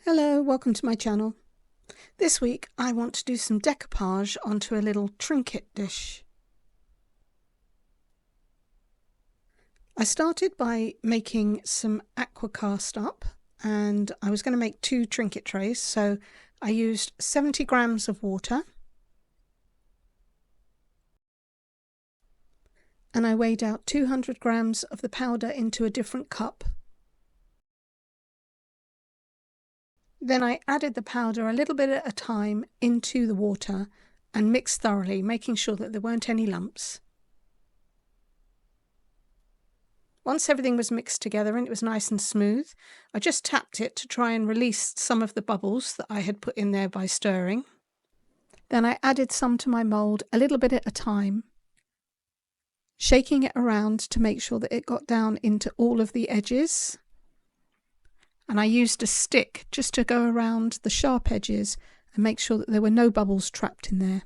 Hello, welcome to my channel. This week I want to do some decoupage onto a little trinket dish. I started by making some aqua cast up, and I was going to make 2 trinket trays, so I used 70 grams of water and I weighed out 200 grams of the powder into a different cup. Then I added the powder a little bit at a time into the water and mixed thoroughly, making sure that there weren't any lumps. Once everything was mixed together and it was nice and smooth, I just tapped it to try and release some of the bubbles that I had put in there by stirring. Then I added some to my mould a little bit at a time, shaking it around to make sure that it got down into all of the edges. And I used a stick just to go around the sharp edges and make sure that there were no bubbles trapped in there.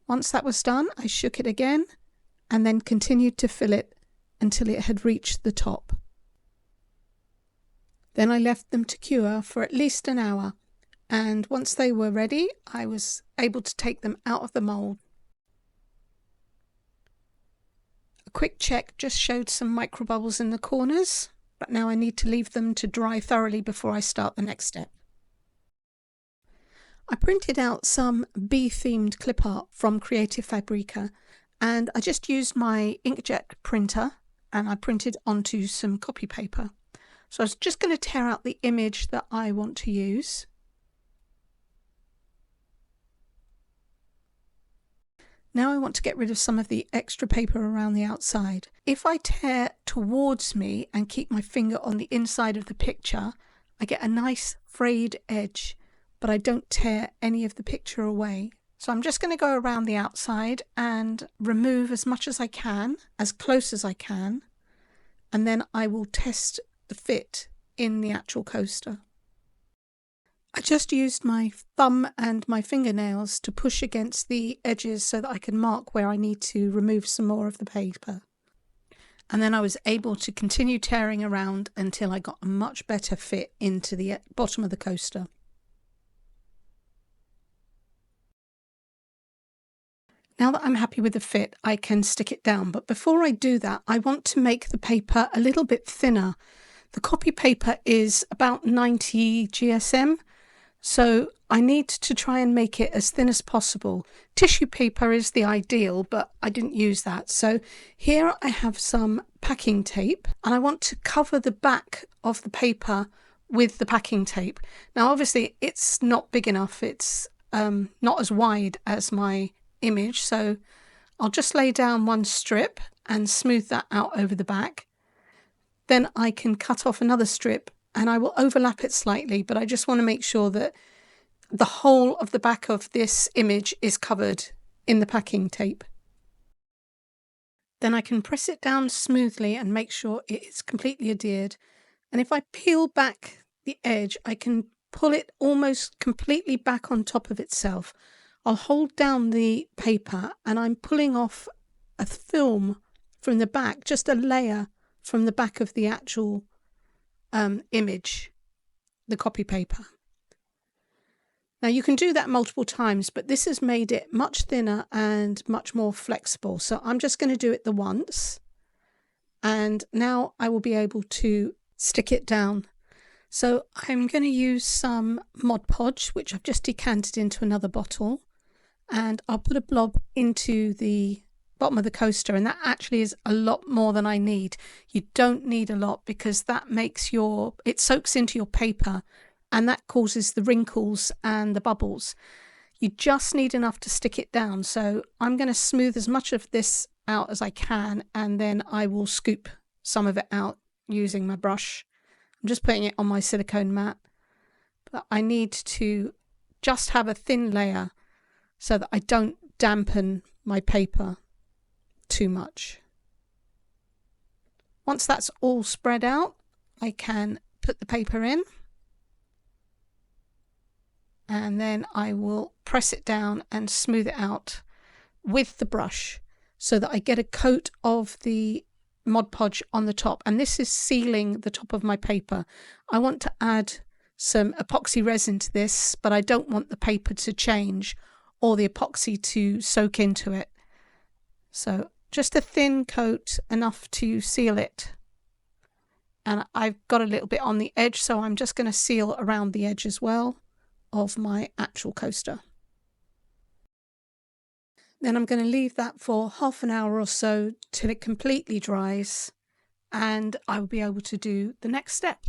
Once that was done, I shook it again and then continued to fill it until it had reached the top. Then I left them to cure for at least an hour, and once they were ready, I was able to take them out of the mould. A quick check just showed some micro bubbles in the corners, but now I need to leave them to dry thoroughly before I start the next step. I printed out some bee-themed Clipart from Creative Fabrica, and I just used my inkjet printer and I printed onto some copy paper. So I was just going to tear out the image that I want to use. Now I want to get rid of some of the extra paper around the outside. If I tear towards me and keep my finger on the inside of the picture, I get a nice frayed edge, but I don't tear any of the picture away. So I'm just going to go around the outside and remove as much as I can, as close as I can, and then I will test the fit in the actual coaster. I just used my thumb and my fingernails to push against the edges so that I can mark where I need to remove some more of the paper. And then I was able to continue tearing around until I got a much better fit into the bottom of the coaster. Now that I'm happy with the fit, I can stick it down. But before I do that, I want to make the paper a little bit thinner. The copy paper is about 90 GSM. So I need to try and make it as thin as possible. Tissue paper is the ideal, but I didn't use that. So here I have some packing tape, and I want to cover the back of the paper with the packing tape. Now obviously it's not big enough, it's not as wide as my image, so I'll just lay down one strip and smooth that out over the back. Then I can cut off another strip and I will overlap it slightly, but I just want to make sure that the whole of the back of this image is covered in the packing tape. Then I can press it down smoothly and make sure it is completely adhered. And if I peel back the edge, I can pull it almost completely back on top of itself. I'll hold down the paper and I'm pulling off a film from the back, just a layer from the back of the actual image, the copy paper. Now you can do that multiple times, but this has made it much thinner and much more flexible. So I'm just going to do it the once, and now I will be able to stick it down. So I'm going to use some Mod Podge, which I've just decanted into another bottle, and I'll put a blob into the bottom of the coaster, and that actually is a lot more than I need. You don't need a lot because that makes it soaks into your paper and that causes the wrinkles and the bubbles. You just need enough to stick it down. So I'm going to smooth as much of this out as I can, and then I will scoop some of it out using my brush. I'm just putting it on my silicone mat, but I need to just have a thin layer so that I don't dampen my paper too much. Once that's all spread out, I can put the paper in, and then I will press it down and smooth it out with the brush so that I get a coat of the Mod Podge on the top, and this is sealing the top of my paper. I want to add some epoxy resin to this, but I don't want the paper to change or the epoxy to soak into it. So just a thin coat, enough to seal it. And I've got a little bit on the edge, so I'm just going to seal around the edge as well of my actual coaster. Then I'm going to leave that for half an hour or so till it completely dries, and I will be able to do the next step.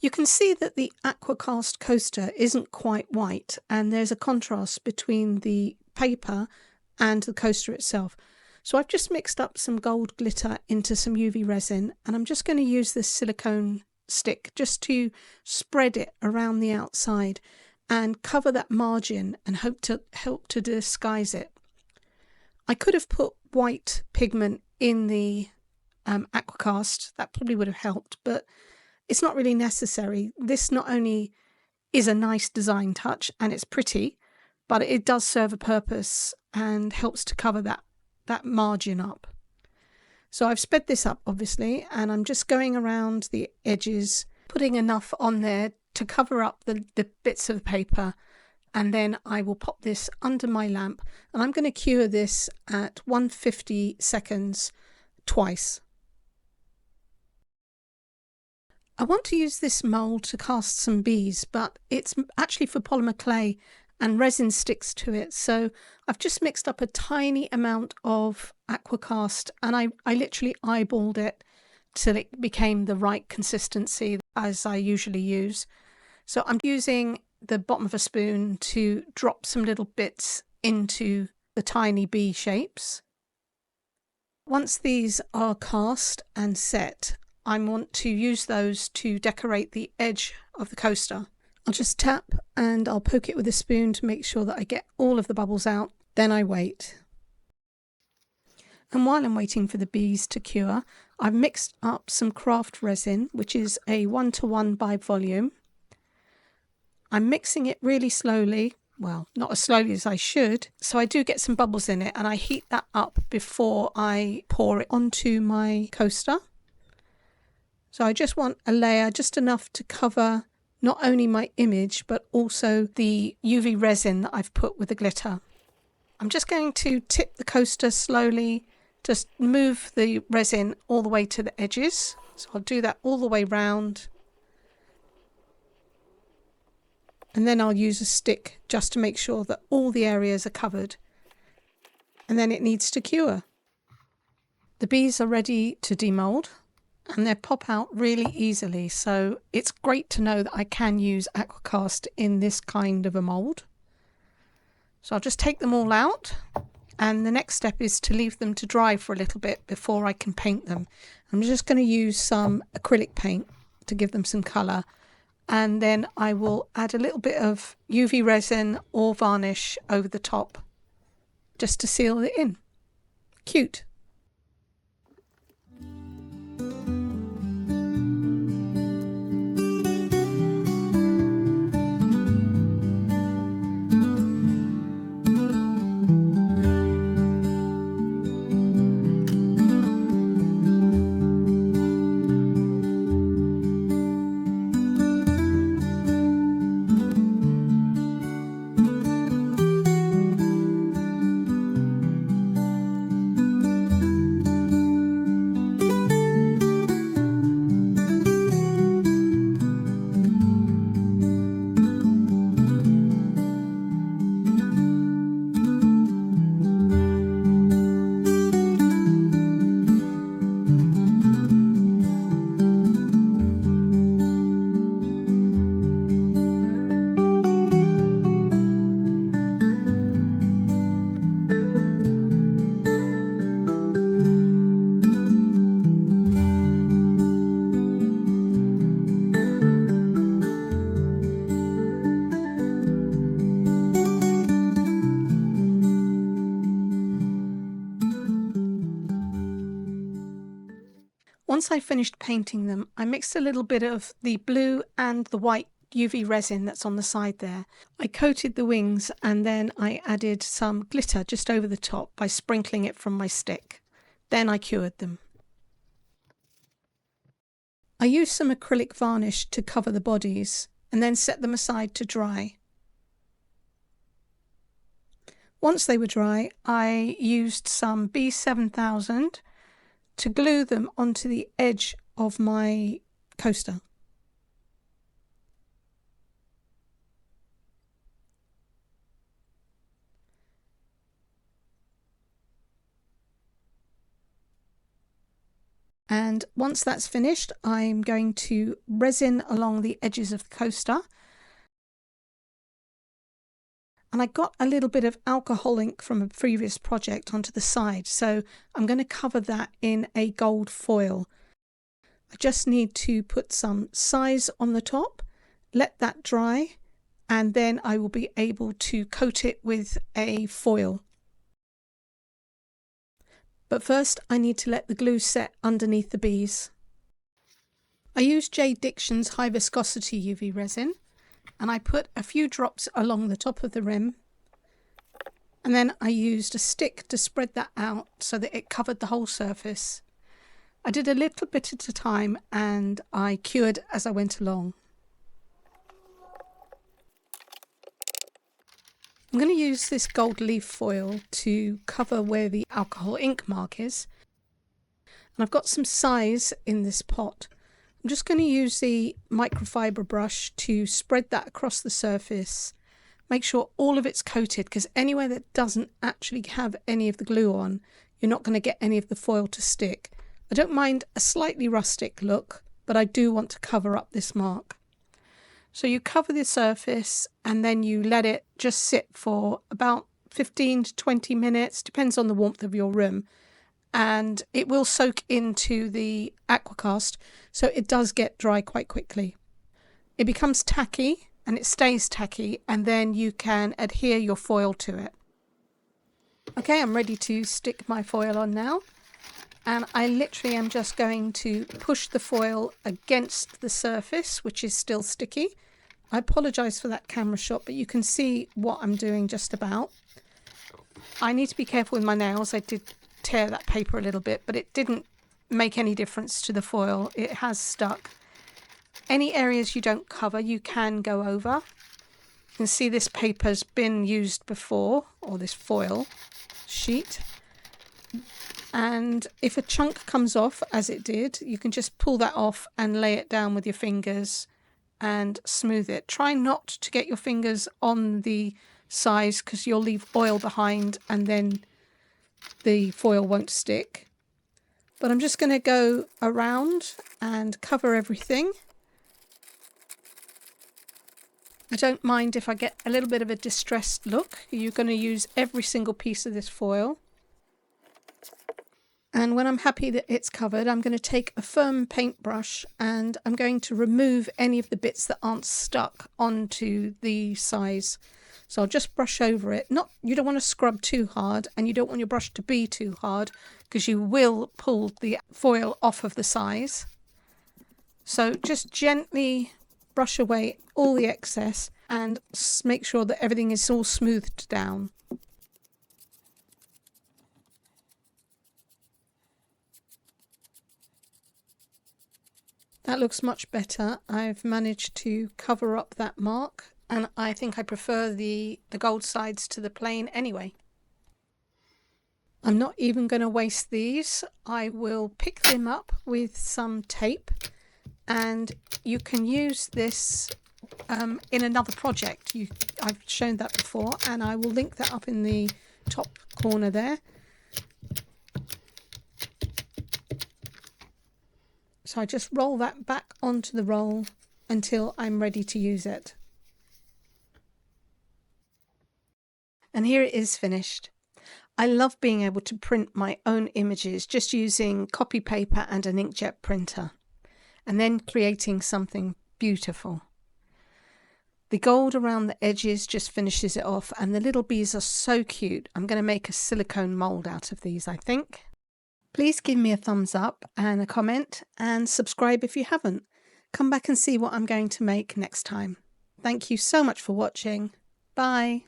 You can see that the aqua cast coaster isn't quite white, and there's a contrast between the paper and the coaster itself. So I've just mixed up some gold glitter into some UV resin, and I'm just going to use this silicone stick just to spread it around the outside and cover that margin and help to disguise it. I could have put white pigment in the aqua cast, that probably would have helped, but it's not really necessary. This not only is a nice design touch and it's pretty, but it does serve a purpose and helps to cover that margin up. So I've sped this up obviously, and I'm just going around the edges, putting enough on there to cover up the bits of the paper, and then I will pop this under my lamp, and I'm going to cure this at 150 seconds twice. I want to use this mould to cast some bees, but it's actually for polymer clay and resin sticks to it, so I've just mixed up a tiny amount of aqua cast, and I literally eyeballed it till it became the right consistency as I usually use. So I'm using the bottom of a spoon to drop some little bits into the tiny bee shapes. Once these are cast and set, I want to use those to decorate the edge of the coaster. I'll just tap and I'll poke it with a spoon to make sure that I get all of the bubbles out. Then I wait. And while I'm waiting for the bees to cure, I've mixed up some craft resin, which is a 1:1 by volume. I'm mixing it really slowly, well, not as slowly as I should, so I do get some bubbles in it, and I heat that up before I pour it onto my coaster. So I just want a layer, just enough to cover not only my image, but also the UV resin that I've put with the glitter. I'm just going to tip the coaster slowly, just move the resin all the way to the edges. So I'll do that all the way round. And then I'll use a stick just to make sure that all the areas are covered. And then it needs to cure. The bees are ready to demold, and they pop out really easily, so it's great to know that I can use aqua cast in this kind of a mould. So I'll just take them all out, and the next step is to leave them to dry for a little bit before I can paint them. I'm just going to use some acrylic paint to give them some colour, and then I will add a little bit of UV resin or varnish over the top just to seal it in. Cute. Once I finished painting them, I mixed a little bit of the blue and the white UV resin that's on the side there. I coated the wings and then I added some glitter just over the top by sprinkling it from my stick. Then I cured them. I used some acrylic varnish to cover the bodies and then set them aside to dry. Once they were dry, I used some B7000 to glue them onto the edge of my coaster. And once that's finished, I'm going to resin along the edges of the coaster. And I got a little bit of alcohol ink from a previous project onto the side, so I'm going to cover that in a gold foil. I just need to put some size on the top, let that dry, and then I will be able to coat it with a foil. But first I need to let the glue set underneath the bees. I used JDiction's high viscosity UV resin, and I put a few drops along the top of the rim, and then I used a stick to spread that out so that it covered the whole surface. I did a little bit at a time and I cured as I went along. I'm going to use this gold leaf foil to cover where the alcohol ink mark is. And I've got some size in this pot. I'm just going to use the microfiber brush to spread that across the surface. Make sure all of it's coated, because anywhere that doesn't actually have any of the glue on, you're not going to get any of the foil to stick. I don't mind a slightly rustic look, but I do want to cover up this mark. So you cover the surface and then you let it just sit for about 15 to 20 minutes, depends on the warmth of your room. And it will soak into the aqua cast, so it does get dry quite quickly. It becomes tacky and it stays tacky, and then you can adhere your foil to it. Okay, I'm ready to stick my foil on now. And I literally am just going to push the foil against the surface, which is still sticky. I apologise for that camera shot, but you can see what I'm doing just about. I need to be careful with my nails. I did tear that paper a little bit, but it didn't make any difference to the foil. It has stuck. Any areas you don't cover, you can go over. You can see this paper's been used before, or this foil sheet. And if a chunk comes off, as it did, you can just pull that off and lay it down with your fingers and smooth it. Try not to get your fingers on the sides, because you'll leave oil behind and then the foil won't stick. But I'm just going to go around and cover everything. I don't mind if I get a little bit of a distressed look. You're going to use every single piece of this foil. And when I'm happy that it's covered, I'm going to take a firm paintbrush and I'm going to remove any of the bits that aren't stuck onto the size. So I'll just brush over it. You don't want to scrub too hard, and you don't want your brush to be too hard, because you will pull the foil off of the size. So just gently brush away all the excess and make sure that everything is all smoothed down. That looks much better. I've managed to cover up that mark, and I think I prefer the gold sides to the plain anyway. I'm not even going to waste these. I will pick them up with some tape, and you can use this in another project. I've shown that before, and I will link that up in the top corner there. So I just roll that back onto the roll until I'm ready to use it. And here it is finished. I love being able to print my own images just using copy paper and an inkjet printer, and then creating something beautiful. The gold around the edges just finishes it off, and the little bees are so cute. I'm going to make a silicone mould out of these, I think. Please give me a thumbs up and a comment, and subscribe if you haven't. Come back and see what I'm going to make next time. Thank you so much for watching. Bye.